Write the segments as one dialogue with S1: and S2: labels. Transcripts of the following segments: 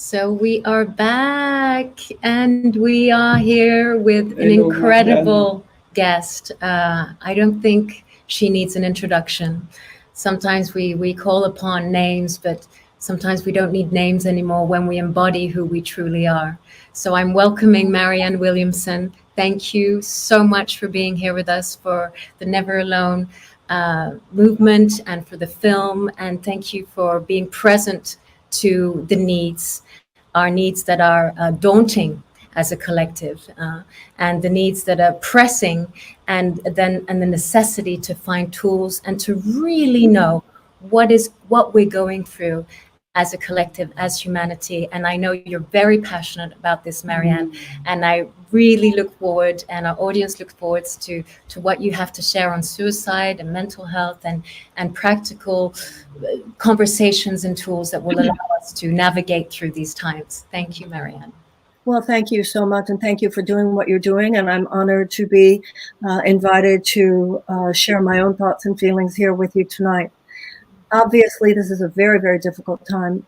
S1: So we are back and we are here with an
S2: Hello, Marianne.
S1: incredible guest. I don't think she needs an introduction. Sometimes we call upon names, but sometimes we don't need names anymore when we embody who we truly are. So I'm welcoming Marianne Williamson. Thank you so much for being here with us for the Never Alone movement and for the film. And thank you for being present to the needs, our needs that are daunting as a collective, and the needs that are pressing, and the necessity to find tools and to really know what we're going through as a collective, as humanity. And I know you're very passionate about this, Marianne, and I really look forward, and our audience looks forward to what you have to share on suicide and mental health and practical conversations and tools that will allow us to navigate through these times. Thank you, Marianne.
S3: Well, thank you so much, and thank you for doing what you're doing. And I'm honored to be invited to share my own thoughts and feelings here with you tonight. Obviously, this is a very, very difficult time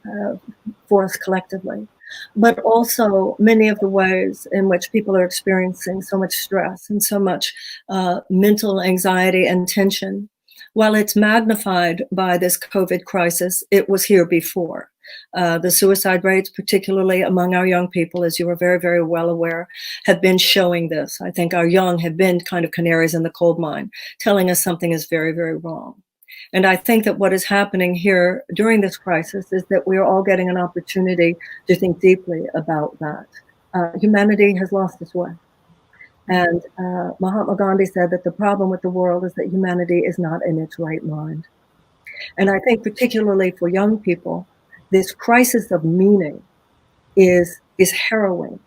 S3: for us collectively, but also many of the ways in which people are experiencing so much stress and so much mental anxiety and tension. While it's magnified by this COVID crisis, it was here before. The suicide rates, particularly among our young people, as you are very, very well aware, have been showing this. I think our young have been kind of canaries in the coal mine, telling us something is very, very wrong. And I think that what is happening here during this crisis is that we are all getting an opportunity to think deeply about that. Humanity has lost its way. And Mahatma Gandhi said that the problem with the world is that humanity is not in its right mind. And I think particularly for young people, this crisis of meaning is harrowing,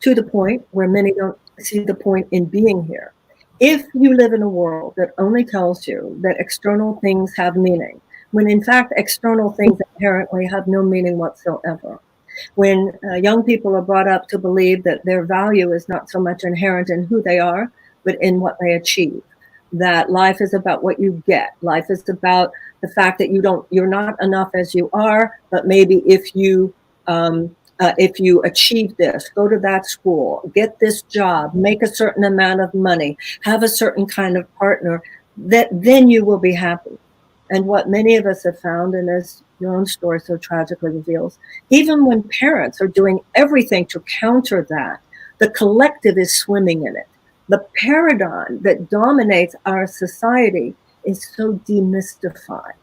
S3: to the point where many don't see the point in being here. If you live in a world that only tells you that external things have meaning, when in fact external things inherently have no meaning whatsoever, when young people are brought up to believe that their value is not so much inherent in who they are, but in what they achieve, that life is about what you get, life is about the fact that you're not enough as you are, but maybe if you achieve this, go to that school, get this job, make a certain amount of money, have a certain kind of partner, that then you will be happy. And what many of us have found, and as your own story so tragically reveals, even when parents are doing everything to counter that, the collective is swimming in it. The paradigm that dominates our society is so demystified.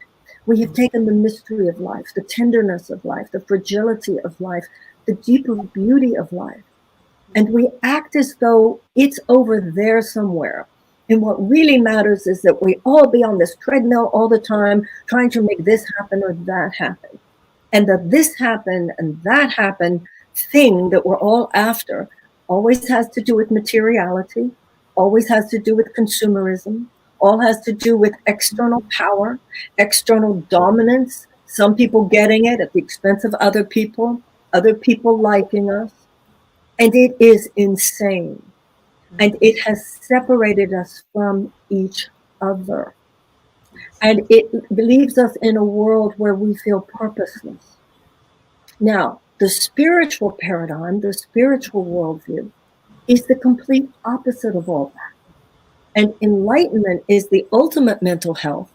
S3: We have taken the mystery of life, the tenderness of life, the fragility of life, the deeper beauty of life, and we act as though it's over there somewhere. And what really matters is that we all be on this treadmill all the time, trying to make this happen or that happen. And the this happen and that happen thing that we're all after always has to do with materiality, always has to do with consumerism, all has to do with external power, external dominance, some people getting it at the expense of other people liking us. And it is insane. And it has separated us from each other. And it leaves us in a world where we feel purposeless. Now, the spiritual paradigm, the spiritual worldview, is the complete opposite of all that. And enlightenment is the ultimate mental health.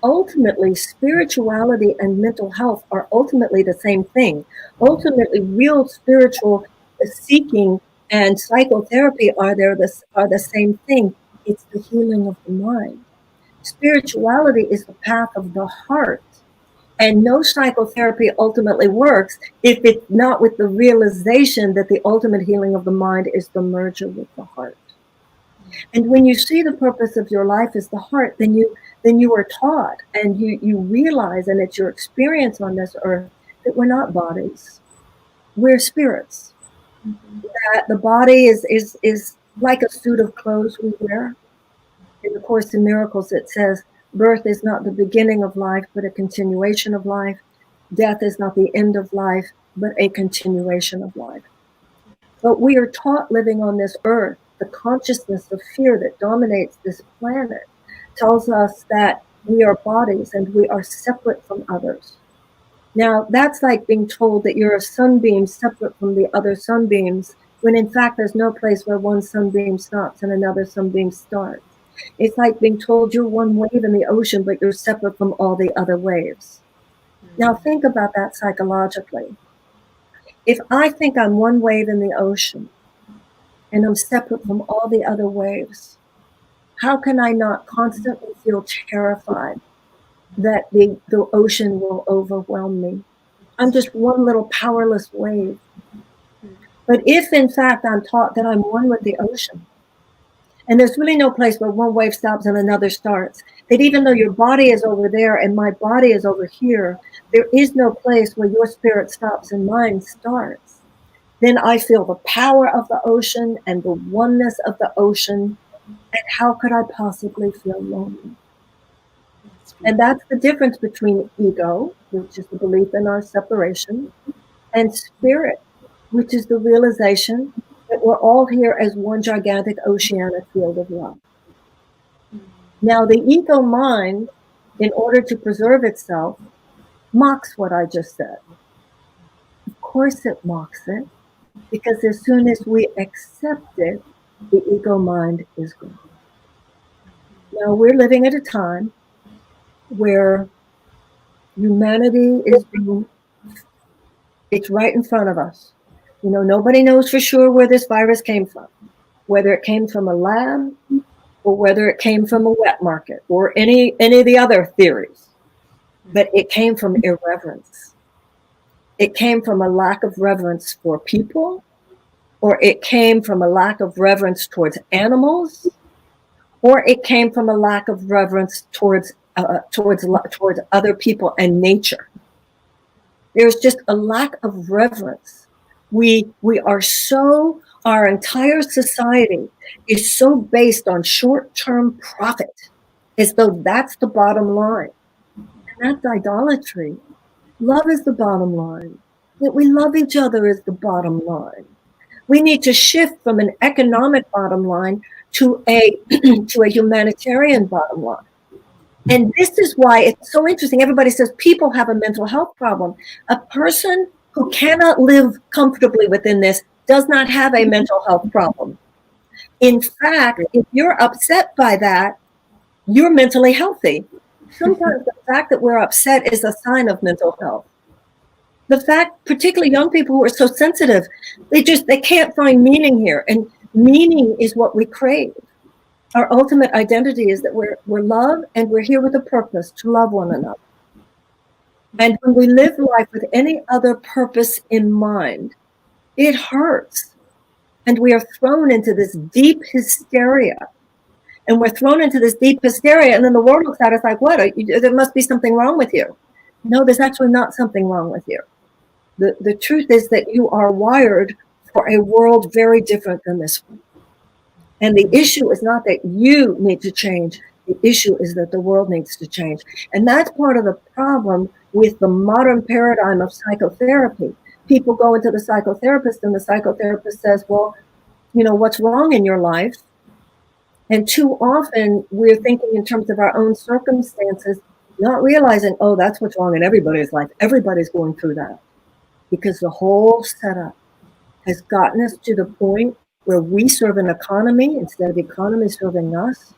S3: Ultimately, spirituality and mental health are ultimately the same thing. Ultimately, real spiritual seeking and psychotherapy are the same thing. It's the healing of the mind. Spirituality is the path of the heart. And no psychotherapy ultimately works if it's not with the realization that the ultimate healing of the mind is the merger with the heart. And when you see the purpose of your life is the heart, then you are taught and you realize, and it's your experience on this earth, that we're not bodies, we're spirits. Mm-hmm. That the body is like a suit of clothes we wear. In the Course in Miracles, it says, birth is not the beginning of life, but a continuation of life. Death is not the end of life, but a continuation of life. But we are taught living on this earth, the consciousness of fear that dominates this planet tells us that we are bodies and we are separate from others. Now, that's like being told that you're a sunbeam separate from the other sunbeams, when in fact there's no place where one sunbeam stops and another sunbeam starts. It's like being told you're one wave in the ocean, but you're separate from all the other waves. Now, think about that psychologically. If I think I'm one wave in the ocean and I'm separate from all the other waves, how can I not constantly feel terrified that the ocean will overwhelm me? I'm just one little powerless wave. But if in fact I'm taught that I'm one with the ocean, and there's really no place where one wave stops and another starts, that even though your body is over there and my body is over here, there is no place where your spirit stops and mine starts, then I feel the power of the ocean and the oneness of the ocean. And how could I possibly feel lonely? And that's the difference between ego, which is the belief in our separation, and spirit, which is the realization that we're all here as one gigantic oceanic field of love. Now, the ego mind, in order to preserve itself, mocks what I just said. Of course it mocks it, because as soon as we accept it, the ego mind is gone. Now, we're living at a time where humanity is being, it's right in front of us. You know, nobody knows for sure where this virus came from, whether it came from a lab or whether it came from a wet market or any of the other theories. But it came from irreverence. It came from a lack of reverence for people, or it came from a lack of reverence towards animals, or it came from a lack of reverence towards other people and nature. There's just a lack of reverence. We are so, our entire society is so based on short-term profit, as though that's the bottom line. And that's idolatry. Love is the bottom line. That we love each other is the bottom line. We need to shift from an economic bottom line to a humanitarian bottom line. And this is why it's so interesting. Everybody says people have a mental health problem. A person who cannot live comfortably within this does not have a mental health problem. In fact, if you're upset by that, you're mentally healthy. Sometimes the fact that we're upset is a sign of mental health. The fact, particularly young people who are so sensitive, they can't find meaning here. And meaning is what we crave. Our ultimate identity is that we're love, and we're here with a purpose to love one another. And when we live life with any other purpose in mind, it hurts. And we are thrown into this deep hysteria. And we're thrown into this deep hysteria, and then the world looks at us like, what? There must be something wrong with you. No, there's actually not something wrong with you. The truth is that you are wired for a world very different than this one. And the issue is not that you need to change. The issue is that the world needs to change. And that's part of the problem with the modern paradigm of psychotherapy. People go into the psychotherapist, and the psychotherapist says, well, you know, what's wrong in your life? And too often we're thinking in terms of our own circumstances, not realizing, oh, that's what's wrong in everybody's life. Everybody's going through that. Because the whole setup has gotten us to the point where we serve an economy instead of the economy serving us,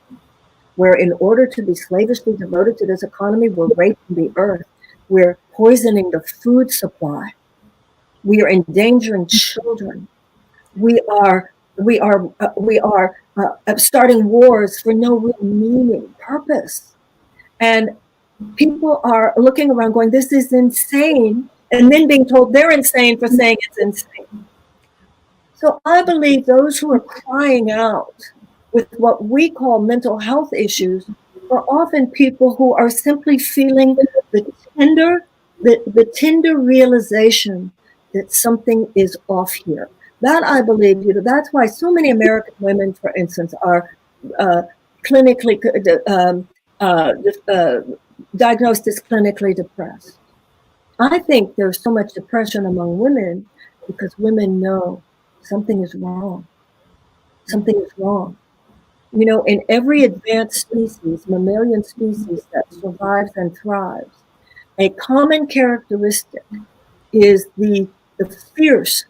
S3: where in order to be slavishly devoted to this economy, we're raping the earth, we're poisoning the food supply, we are endangering children, we are starting wars for no real meaning, purpose. And people are looking around going, this is insane, and then being told they're insane for saying it's insane. So I believe those who are crying out with what we call mental health issues are often people who are simply feeling the tender realization that something is off here. That I believe, that's why so many American women, for instance, are clinically diagnosed as clinically depressed. I think there's so much depression among women because women know something is wrong. Something is wrong. You know, in every advanced species, mammalian species that survives and thrives, A common characteristic is the fierce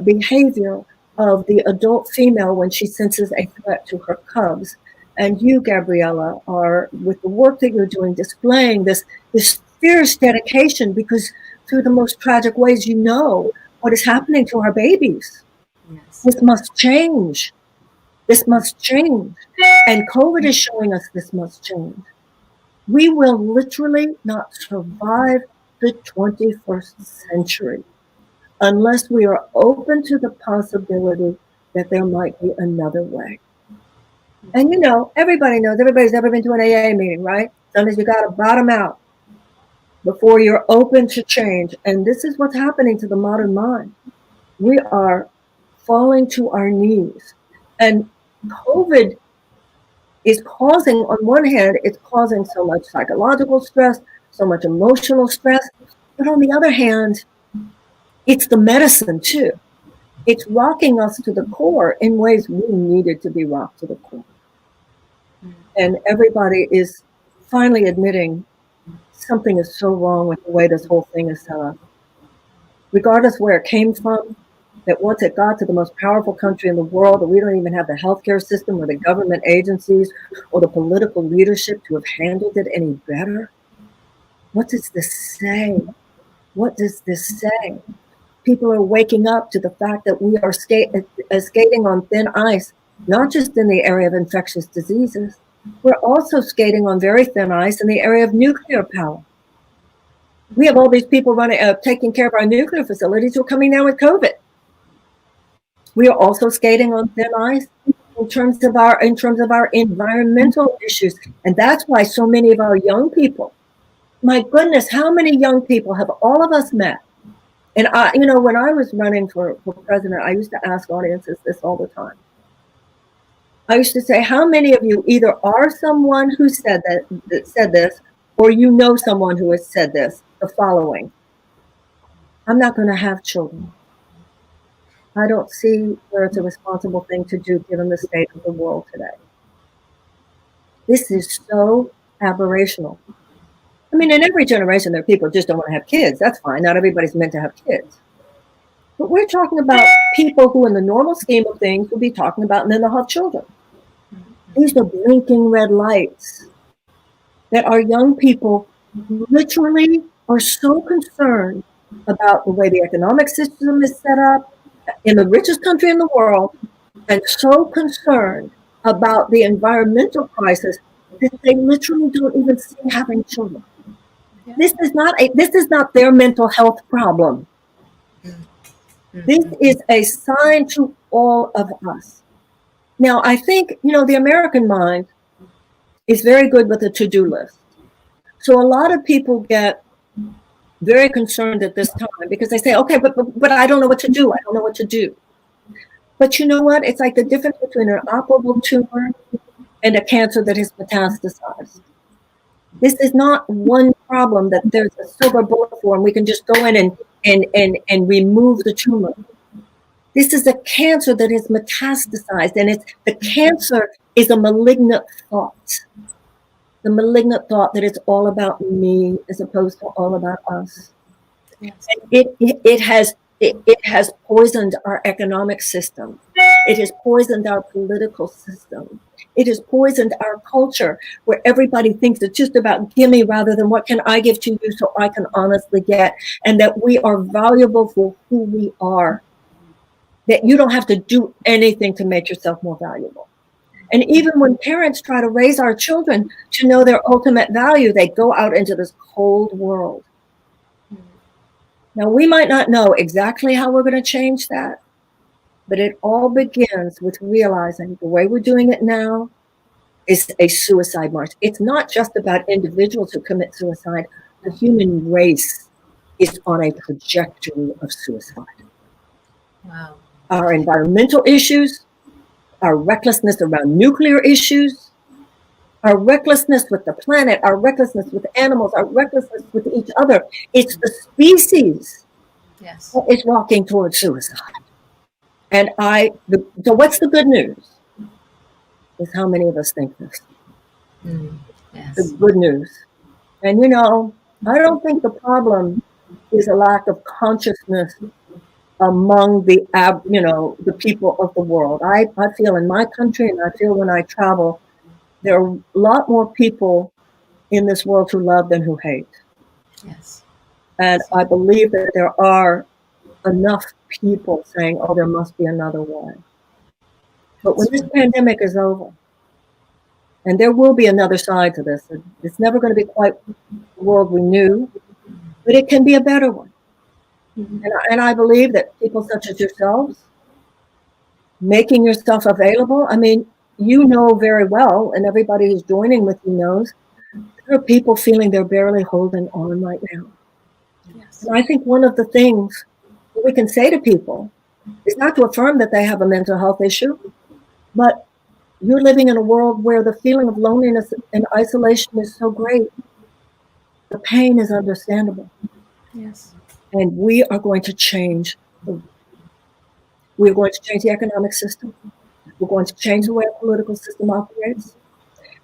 S3: behavior of the adult female when she senses a threat to her cubs. And you, Gabriella, are, with the work that you're doing, displaying this fierce dedication, because through the most tragic ways, you know what is happening to our babies. Yes. This must change. This must change. And COVID is showing us this must change. We will literally not survive the 21st century unless we are open to the possibility that there might be another way. And you know, everybody knows, everybody's ever been to an AA meeting, right? Sometimes you got to bottom out before you're open to change. And this is what's happening to the modern mind. We are falling to our knees. And COVID is causing, on one hand, it's causing so much psychological stress, so much emotional stress. But on the other hand, it's the medicine too. It's rocking us to the core in ways we needed to be rocked to the core. And everybody is finally admitting something is so wrong with the way this whole thing is set up. Regardless where it came from, that once it got to the most powerful country in the world, that we don't even have the healthcare system or the government agencies or the political leadership to have handled it any better. What does this say? What does this say? People are waking up to the fact that we are skating on thin ice, not just in the area of infectious diseases. We're also skating on very thin ice in the area of nuclear power. We have all these people running, taking care of our nuclear facilities who are coming down with COVID. We are also skating on thin ice in terms of our environmental issues, and that's why so many of our young people. My goodness, how many young people have all of us met? And I, you know, when I was running for president, I used to ask audiences this all the time. I used to say, how many of you either are someone who said this, or you know someone who has said this, the following: I'm not going to have children. I don't see where it's a responsible thing to do given the state of the world today. This is so aberrational. I mean, in every generation, there are people who just don't want to have kids. That's fine. Not everybody's meant to have kids. But we're talking about people who, in the normal scheme of things, will be talking about, and then they'll have children. These are blinking red lights that our young people literally are so concerned about the way the economic system is set up in the richest country in the world, and so concerned about the environmental crisis that they literally don't even see having children. Yeah. This is not their mental health problem. Mm-hmm. This is a sign to all of us. Now, I think, you know, the American mind is very good with a to-do list. So a lot of people get very concerned at this time because they say, okay, but I don't know what to do. I don't know what to do. But you know what? It's like the difference between an operable tumor and a cancer that has metastasized. This is not one problem that there's a silver bullet for and we can just go in and remove the tumor. This is a cancer that has metastasized, and the cancer is a malignant thought. The malignant thought that it's all about me as opposed to all about us. Yes. And it has poisoned our economic system. It has poisoned our political system. It has poisoned our culture, where everybody thinks it's just about gimme rather than what can I give to you so I can honestly get, and that we are valuable for who we are. That you don't have to do anything to make yourself more valuable. And even when parents try to raise our children to know their ultimate value, they go out into this cold world. Now, we might not know exactly how we're going to change that, but it all begins with realizing the way we're doing it now is a suicide march. It's not just about individuals who commit suicide. The human race is on a trajectory of suicide. Wow. Our environmental issues, our recklessness around nuclear issues, our recklessness with the planet, our recklessness with animals, our recklessness with each other. It's the species that is walking towards suicide. And so what's the good news? Is how many of us think this. Yes. The good news And, you know, I don't think the problem is a lack of consciousness among the people of the world. I feel in my country, and I feel when I travel, there are a lot more people in this world who love than who hate.
S1: Yes.
S3: And I believe that there are enough people saying, oh, there must be another way. But when this pandemic is over, and there will be another side to this, it's never going to be quite the world we knew, but it can be a better one. And I believe that people such as yourselves, making yourself available, I mean, you know very well, and everybody who's joining with you knows, there are people feeling they're barely holding on right now. Yes. And I think one of the things that we can say to people is not to affirm that they have a mental health issue, but you're living in a world where the feeling of loneliness and isolation is so great. The pain is understandable.
S1: Yes.
S3: And we are going to change. We're going to change the economic system. We're going to change the way our political system operates.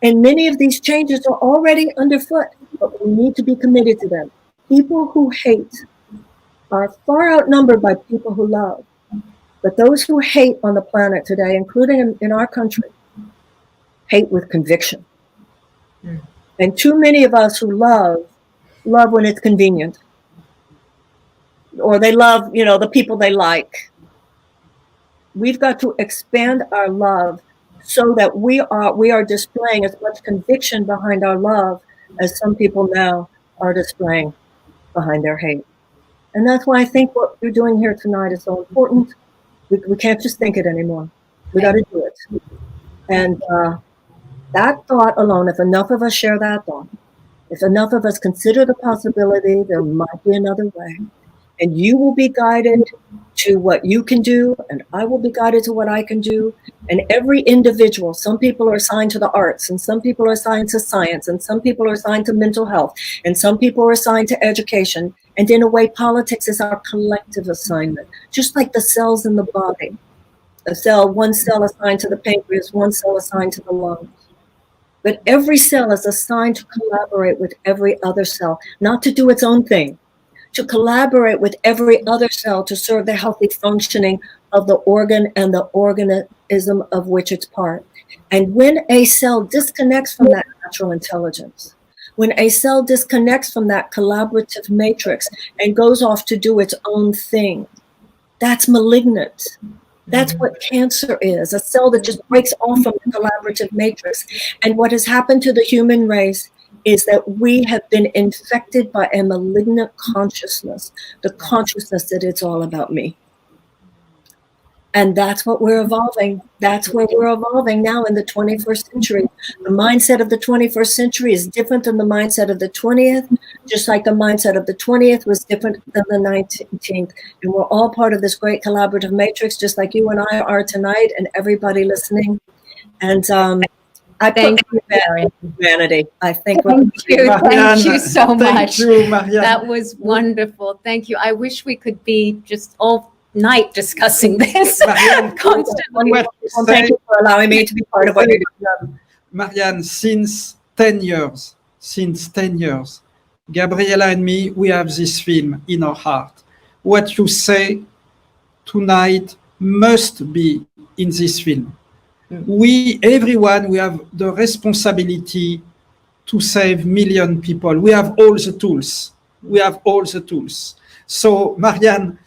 S3: And many of these changes are already underfoot, but we need to be committed to them. People who hate are far outnumbered by people who love. But those who hate on the planet today, including in our country, hate with conviction. And too many of us who love when it's convenient. Or they love, you know, the people they like. We've got to expand our love so that we are displaying as much conviction behind our love as some people now are displaying behind their hate. And that's why I think what you're doing here tonight is so important. We can't just think it anymore. We got to do it. And that thought alone, if enough of us share that thought, if enough of us consider the possibility there might be another way, and you will be guided to what you can do, and I will be guided to what I can do. And every individual, some people are assigned to the arts, and some people are assigned to science, and some people are assigned to mental health, and some people are assigned to education. And in a way, politics is our collective assignment, just like the cells in the body. One cell assigned to the pancreas, one cell assigned to the lungs. But every cell is assigned to collaborate with every other cell, not to do its own thing, to collaborate with every other cell to serve the healthy functioning of the organ and the organism of which it's part. And when a cell disconnects from that natural intelligence, when a cell disconnects from that collaborative matrix and goes off to do its own thing, that's malignant. That's what cancer is, a cell that just breaks off from the collaborative matrix. And what has happened to the human race is that we have been infected by a malignant consciousness, the consciousness that it's all about me. And that's what we're evolving. That's where we're evolving now in the 21st century. The mindset of the 21st century is different than the mindset of the 20th, just like the mindset of the 20th was different than the 19th. And we're all part of this great collaborative matrix, just like you and I are tonight, and everybody listening. And I
S1: thank you,
S3: Marianne. Humanity. I think.
S1: Thank you so much.
S2: Thank you, Marianne.
S1: That was wonderful. Thank you. I wish we could be just all night discussing this constantly.
S3: Thank you for allowing me to be part of what you're doing.
S2: Marianne, since 10 years, Gabriella and me, we have this film in our heart. What you say tonight must be in this film. Everyone, we have the responsibility to save million people. We have all the tools. So, Marianne,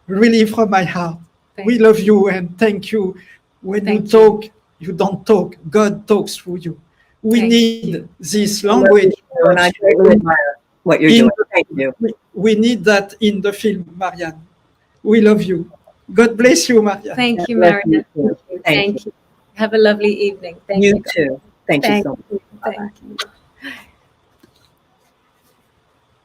S2: really from my heart, we love you and thank you. When you talk, you don't talk. God talks through you. We need this language.
S3: And I greatly admire what you're doing. Thank you.
S2: We need that in the film, Marianne. We love you. God bless you, Marianne.
S1: Thank you, Marianne.
S3: Thank you.
S1: Have a lovely evening. Thank you.
S3: You too. Thank you so much.
S1: Thank you.